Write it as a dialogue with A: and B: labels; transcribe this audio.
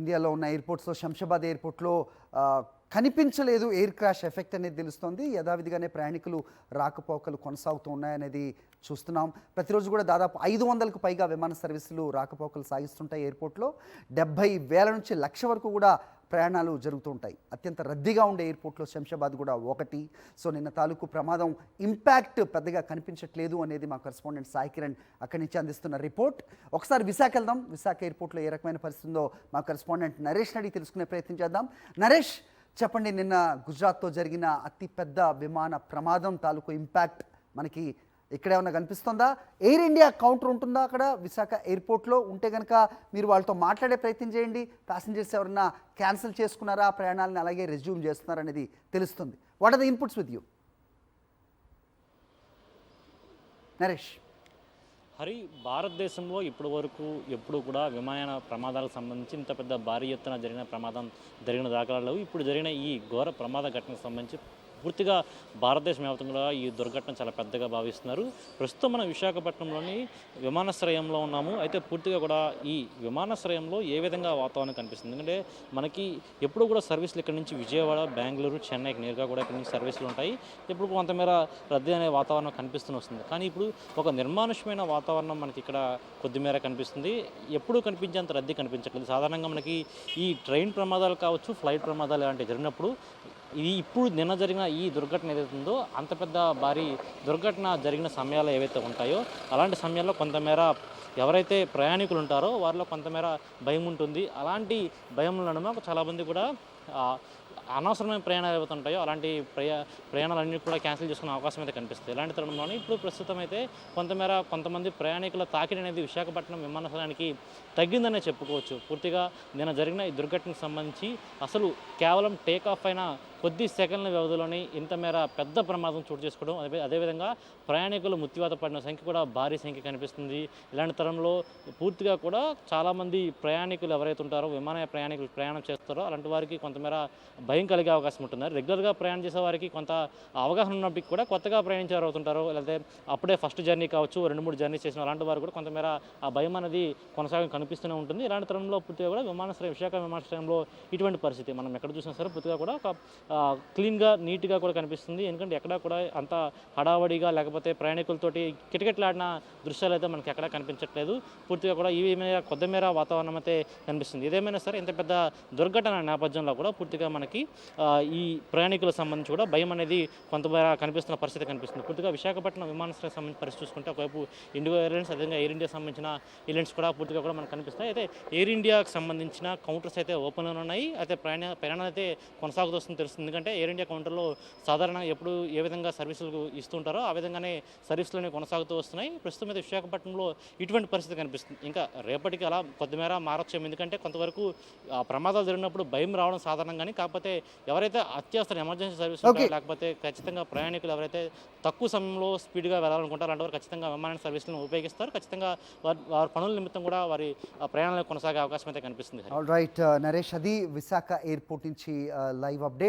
A: ఇండియాలో ఉన్న ఎయిర్పోర్ట్స్లో శంషాబాద్ ఎయిర్పోర్ట్లో కనిపించలేదు ఎయిర్ క్రాష్ ఎఫెక్ట్ అనేది తెలుస్తోంది. యథావిధిగానే ప్రయాణికులు రాకపోకలు కొనసాగుతూ ఉన్నాయనేది చూస్తున్నాం. ప్రతిరోజు కూడా దాదాపు 500కు పైగా విమాన సర్వీసులు రాకపోకలు సాగిస్తుంటాయి ఎయిర్పోర్ట్లో. 70,000 నుంచి 1,00,000 వరకు కూడా ప్రయాణాలు జరుగుతూ ఉంటాయి. అత్యంత రద్దీగా ఉండే ఎయిర్పోర్ట్లో శంషాబాద్ కూడా ఒకటి. సో నిన్న తాలూకు ప్రమాదం ఇంపాక్ట్ పెద్దగా కనిపించట్లేదు అనేది మా కరెస్పాండెంట్ సాయి కిరణ్ అక్కడి నుంచి అందిస్తున్న రిపోర్ట్. ఒకసారి విశాఖ వెళ్దాం. విశాఖ ఎయిర్పోర్ట్లో ఏ రకమైన పరిస్థితి ఉందో మా కరెస్పాండెంట్ నరేష్ అడిగి తెలుసుకునే ప్రయత్నం చేద్దాం. నరేష్, చెప్పండి, నిన్న గుజరాత్తో జరిగిన అతిపెద్ద విమాన ప్రమాదం తాలూకు ఇంపాక్ట్ మనకి ఇక్కడేమన్నా కనిపిస్తుందా? ఎయిర్ ఇండియా కౌంటర్ ఉంటుందా అక్కడ విశాఖ ఎయిర్పోర్ట్లో? ఉంటే కనుక మీరు వాళ్ళతో మాట్లాడే ప్రయత్నం చేయండి. ప్యాసింజర్స్ ఎవరన్నా క్యాన్సిల్ చేసుకున్నారా, ప్రయాణాలను అలాగే రెజ్యూమ్ చేస్తున్నారా అనేది తెలుస్తుంది. What are the inputs with you Naresh?
B: Hari, భారతదేశంలో ఇప్పటి వరకు ఎప్పుడు కూడా విమాన ప్రమాదాలకు సంబంధించి ఇంత పెద్ద భారీ ఎత్తున జరిగిన దాఖలాలు లేవు. ఇప్పుడు జరిగిన ఈ ఘోర ప్రమాద ఘటనకు సంబంధించి పూర్తిగా భారతదేశం వ్యాప్తంగా ఈ దుర్ఘటన చాలా పెద్దగా భావిస్తున్నారు. ప్రస్తుతం మనం విశాఖపట్నంలోని విమానాశ్రయంలో ఉన్నాము. అయితే పూర్తిగా కూడా ఈ విమానాశ్రయంలో ఏ విధంగా వాతావరణం కనిపిస్తుంది, ఎందుకంటే మనకి ఎప్పుడు కూడా సర్వీసులు ఇక్కడ నుంచి విజయవాడ, బెంగళూరు, చెన్నైకి నేరుగా కూడా ఇక్కడ నుంచి సర్వీసులు ఉంటాయి. ఇప్పుడు కొంతమేర రద్దీ అనే వాతావరణం కనిపిస్తూనే వస్తుంది. కానీ ఇప్పుడు ఒక నిర్మానుష్యమైన వాతావరణం మనకి ఇక్కడ కొద్దిమేర కనిపిస్తుంది. ఎప్పుడూ కనిపించేంత రద్దీ కనిపించట్లేదు. సాధారణంగా మనకి ఈ ట్రైన్ ప్రమాదాలు కావచ్చు, ఫ్లైట్ ప్రమాదాలు ఇలాంటివి జరిగినప్పుడు ఇప్పుడు నిన్న జరిగిన ఈ దుర్ఘటన ఏదైతే ఉందో అంత పెద్ద భారీ దుర్ఘటన జరిగిన సమయాలు ఏవైతే ఉంటాయో అలాంటి సమయాల్లో కొంతమేర ఎవరైతే ప్రయాణికులు ఉంటారో వారిలో కొంతమేర భయం ఉంటుంది. అలాంటి భయం నడుమ చాలామంది కూడా అనవసరమైన ప్రయాణాలు ఏవైతే ఉంటాయో అలాంటి ప్రయాణాలన్నీ కూడా క్యాన్సిల్ చేసుకునే అవకాశం అయితే కనిపిస్తుంది. ఇలాంటి తరుణంలోనే ఇప్పుడు ప్రస్తుతం అయితే కొంతమంది ప్రయాణికుల తాకిడి అనేది విశాఖపట్నం విమానాశ్రయానికి తగ్గిందనే చెప్పుకోవచ్చు. పూర్తిగా నిన్న జరిగిన ఈ దుర్ఘటనకు సంబంధించి అసలు కేవలం టేక్ ఆఫ్ అయిన కొద్ది సెకండ్ల వ్యవధిలోనే ఇంతమేర పెద్ద ప్రమాదం చోటు చేసుకోవడం, అదేవిధంగా ప్రయాణికులు మృత్యువాత పడిన సంఖ్య కూడా భారీ సంఖ్య కనిపిస్తుంది. ఇలాంటి తరంలో పూర్తిగా కూడా చాలామంది ప్రయాణికులు ఎవరైతే ఉంటారో ప్రయాణికులు ప్రయాణం చేస్తారో అలాంటి వారికి కొంతమేర భయం కలిగే అవకాశం ఉంటుంది. రెగ్యులర్గా ప్రయాణం చేసే వారికి కొంత అవగాహన ఉన్నప్పటికీ కూడా కొత్తగా ప్రయాణించేవారు అవుతుంటారు, లేకపోతే అప్పుడే ఫస్ట్ జర్నీ కావచ్చు, 2-3 జర్నీ చేసిన అలాంటి వారు కూడా కొంతమేర ఆ భయం అనేది కనిపిస్తూనే ఉంటుంది. ఇలాంటి తరంలో పూర్తిగా కూడా విశాఖ విమానాశ్రయంలో ఇటువంటి పరిస్థితి మనం ఎక్కడ చూసినా సరే పూర్తిగా కూడా ఒక క్లీన్గా, నీట్గా కూడా కనిపిస్తుంది. ఎందుకంటే ఎక్కడా కూడా అంత హడావడిగా లేకపోతే ప్రయాణికులతోటి కిటకిటలాడిన దృశ్యాలు అయితే మనకి ఎక్కడా కనిపించట్లేదు. పూర్తిగా కూడా కొద్దిమేర వాతావరణం అయితే కనిపిస్తుంది. ఏదేమైనా సరే ఇంత పెద్ద దుర్ఘటన నేపథ్యంలో కూడా పూర్తిగా మనకి ఈ ప్రయాణికులకు సంబంధించి కూడా భయం అనేది కొంతమేర కనిపిస్తున్న పరిస్థితి కనిపిస్తుంది. పూర్తిగా విశాఖపట్నం విమానాశ్రయం సంబంధించిన పరిస్థితి చూసుకుంటే ఒకవైపు ఇండిగో ఎయిర్లైన్స్, అదేవిధంగా ఎయిర్ ఇండియా సంబంధించిన ఎయిర్లైన్స్ కూడా పూర్తిగా కూడా మనకు కనిపిస్తాయి. అయితే ఎయిర్ ఇండియాకి సంబంధించిన కౌంటర్స్ అయితే ఓపెన్లో ఉన్నాయి. అయితే ప్రయాణాలు అయితే కొనసాగుతూ వస్తుంది తెలుస్తుంది. ఎందుకంటే ఎయిర్ ఇండియా కౌంటర్లో సాధారణంగా ఎప్పుడు ఏ విధంగా సర్వీసులు ఇస్తుంటారో ఆ విధంగానే సర్వీసులు కొనసాగుతూ వస్తున్నాయి. ప్రస్తుతం అయితే విశాఖపట్నంలో ఇటువంటి పరిస్థితి కనిపిస్తుంది. ఇంకా రేపటికి అలా కొద్దిమేర మారొచ్చు. ఎందుకంటే కొంతవరకు ప్రమాదాలు జరిగినప్పుడు భయం రావడం సాధారణం. కానీ కాకపోతే ఎవరైతే అత్యవసర ఎమర్జెన్సీ సర్వీస్ ఉంటారో లేకపోతే ఖచ్చితంగా ప్రయాణికులు ఎవరైతే తక్కువ సమయంలో స్పీడ్గా వెళ్ళాలనుకుంటారో అలాంటి వారు ఖచ్చితంగా విమాన సర్వీసులను ఉపయోగిస్తారు. ఖచ్చితంగా వారి పనుల నిమిత్తం కూడా వారి ప్రయాణాలు కొనసాగే అవకాశం అయితే కనిపిస్తుంది.
A: ఆల్ రైట్ నరేష్, అది విశాఖ ఎయిర్పోర్ట్ నుంచి లైవ్ అప్డేట్.